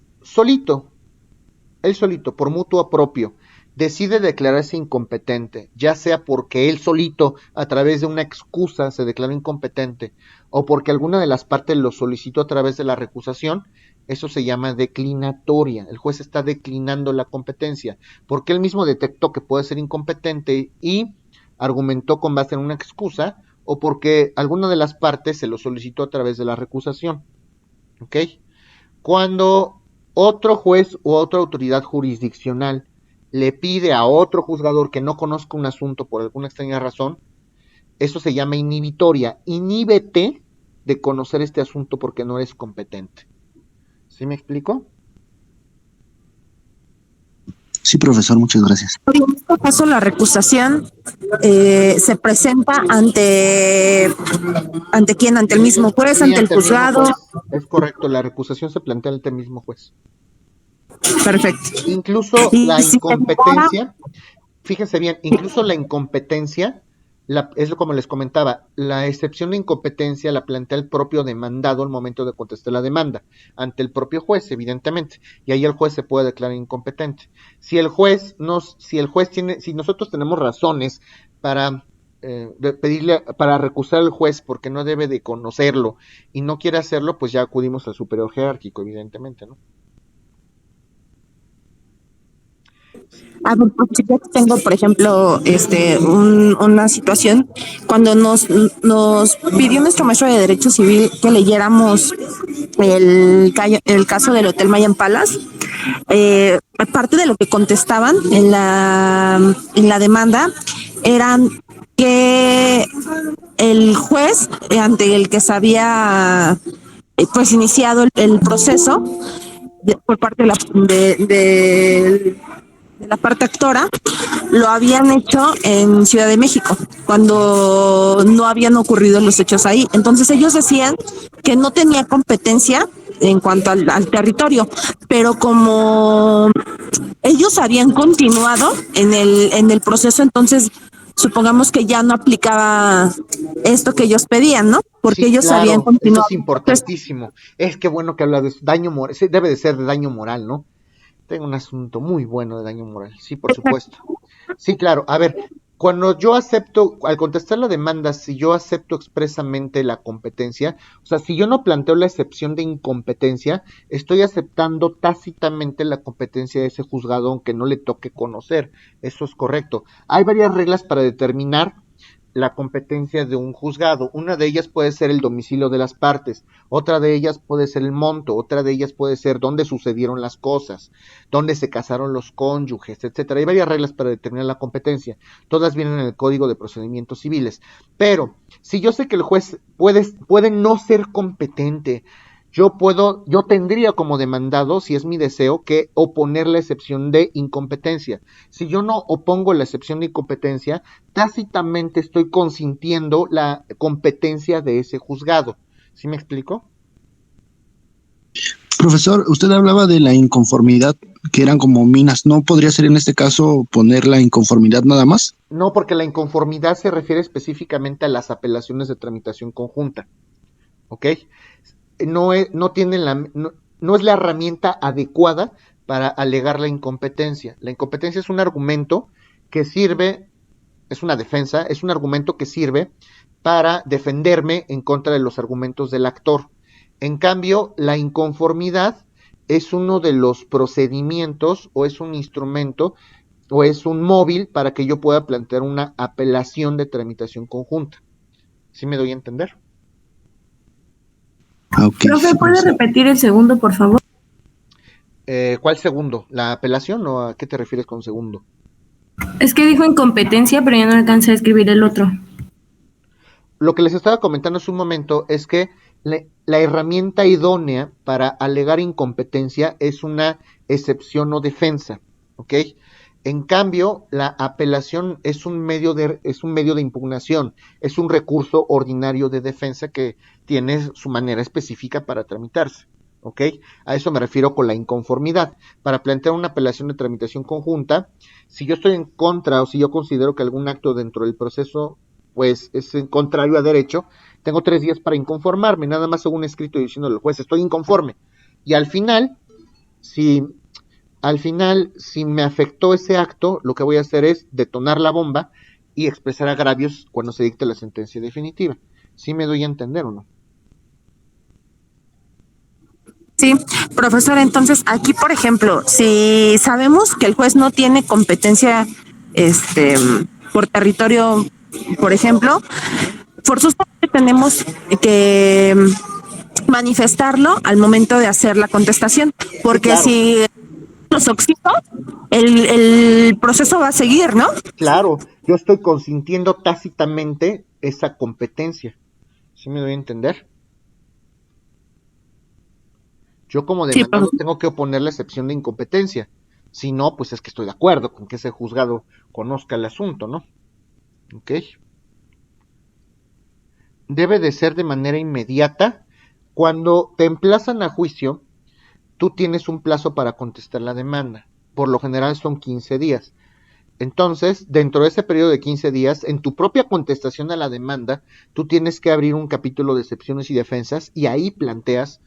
él solito, por mutuo propio, decide declararse incompetente, ya sea porque él solito, a través de una excusa, se declaró incompetente, o porque alguna de las partes lo solicitó a través de la recusación, eso se llama declinatoria. El juez está declinando la competencia, porque él mismo detectó que puede ser incompetente y argumentó con base en una excusa, o porque alguna de las partes se lo solicitó a través de la recusación. ¿Ok? Cuando otro juez u otra autoridad jurisdiccional le pide a otro juzgador que no conozca un asunto por alguna extraña razón, eso se llama inhibitoria. Inhíbete de conocer este asunto porque no eres competente. ¿Sí me explico? Sí, profesor, muchas gracias. En este caso, la recusación se presenta ante quién, ante el mismo juez, Sí, ante el ante el mismo juzgado. juez. Es correcto, la recusación se plantea ante el mismo juez. Perfecto. Incluso Y la si se declara, incompetencia, fíjense bien, incluso la incompetencia, es como les comentaba, la excepción de incompetencia la plantea el propio demandado al momento de contestar la demanda, ante el propio juez, evidentemente, y ahí el juez se puede declarar incompetente. Si nosotros tenemos razones para pedirle, para recusar al juez porque no debe de conocerlo y no quiere hacerlo, pues ya acudimos al superior jerárquico, evidentemente, ¿no? a ver, pues, yo tengo, por ejemplo, una situación cuando nos pidió nuestro maestro de Derecho Civil que leyéramos el caso del Hotel Mayan Palace. Parte de lo que contestaban en la demanda eran que el juez ante el que se había pues iniciado el proceso por parte de la parte actora, lo habían hecho en Ciudad de México, cuando no habían ocurrido los hechos ahí. Entonces ellos decían que no tenía competencia en cuanto al territorio, pero como ellos habían continuado en el proceso, entonces supongamos que ya no aplicaba esto que ellos pedían, ¿no? Porque Sí, ellos habían claro, eso continuado. es importantísimo. Es que bueno que habla de daño moral, sí, debe de ser de daño moral, ¿no? Tengo un asunto muy bueno de daño moral, sí, por supuesto. Sí, claro. A ver, cuando yo acepto, al contestar la demanda, si yo acepto expresamente la competencia, o sea, si yo no planteo la excepción de incompetencia, estoy aceptando tácitamente la competencia de ese juzgado, aunque no le toque conocer. Eso es correcto. Hay varias reglas para determinar la competencia de un juzgado. Una de ellas puede ser el domicilio de las partes, otra de ellas puede ser el monto, otra de ellas puede ser dónde sucedieron las cosas, dónde se casaron los cónyuges, etcétera. Hay varias reglas para determinar la competencia. Todas vienen en el Código de Procedimientos Civiles. Pero si yo sé que el juez puede no ser competente, yo tendría como demandado, si es mi deseo, que oponer la excepción de incompetencia. Si yo no opongo la excepción de incompetencia, tácitamente estoy consintiendo la competencia de ese juzgado. ¿Sí me explico? Profesor, usted hablaba de la inconformidad, que eran como minas. ¿No podría ser en este caso poner la inconformidad nada más? No, porque la inconformidad se refiere específicamente a las apelaciones de tramitación conjunta. ¿Ok? No es la herramienta adecuada para alegar la incompetencia. La incompetencia es un argumento que sirve, es una defensa, es un argumento que sirve para defenderme en contra de los argumentos del actor. En cambio, la inconformidad es uno de los procedimientos o es un instrumento o es un móvil para que yo pueda plantear una apelación de tramitación conjunta. ¿Sí me doy a entender? Okay, Profe, sí, ¿puede repetir el segundo, por favor? ¿Cuál segundo? ¿La apelación o a qué te refieres con segundo? Es que dijo incompetencia, pero ya no alcancé a escribir el otro. Lo que les estaba comentando hace un momento es que la herramienta idónea para alegar incompetencia es una excepción o defensa, ¿ok? En cambio, la apelación es un medio de impugnación, es un recurso ordinario de defensa que tiene su manera específica para tramitarse, ¿ok? A eso me refiero con la inconformidad. Para plantear una apelación de tramitación conjunta, si yo estoy en contra o si yo considero que algún acto dentro del proceso pues es contrario a derecho, tengo 3 días para inconformarme, nada más hago un escrito diciendo al juez, estoy inconforme. Y al final, si me afectó ese acto, lo que voy a hacer es detonar la bomba y expresar agravios cuando se dicte la sentencia definitiva. ¿Sí me doy a entender o no? Sí, profesor, entonces aquí, por ejemplo, si sabemos que el juez no tiene competencia por territorio, por ejemplo, forzosamente tenemos que manifestarlo al momento de hacer la contestación, porque Claro. si los oxido, el proceso va a seguir, ¿no? Claro, yo estoy consintiendo tácitamente esa competencia. ¿Sí me doy a entender? Yo como Sí, demandado tengo que oponer la excepción de incompetencia. Si no, pues es que estoy de acuerdo con que ese juzgado conozca el asunto, ¿no? ¿Ok? Debe de ser de manera inmediata. Cuando te emplazan a juicio, tú tienes un plazo para contestar la demanda. Por lo general son 15 días. Entonces, dentro de ese periodo de 15 días, en tu propia contestación a la demanda, tú tienes que abrir un capítulo de excepciones y defensas y ahí planteas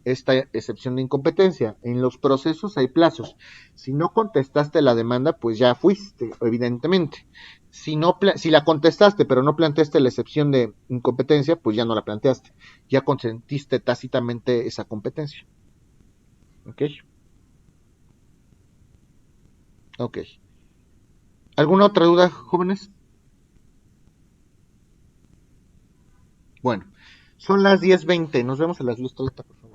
esta excepción de incompetencia. En los procesos hay plazos. Si no contestaste la demanda, pues ya fuiste, evidentemente. Si la contestaste pero no planteaste la excepción de incompetencia, pues ya no la planteaste. Ya consentiste tácitamente esa competencia. ¿Ok? Ok. ¿Alguna otra duda, jóvenes? Bueno, son las 10:20. Nos vemos a las 10:30, por favor.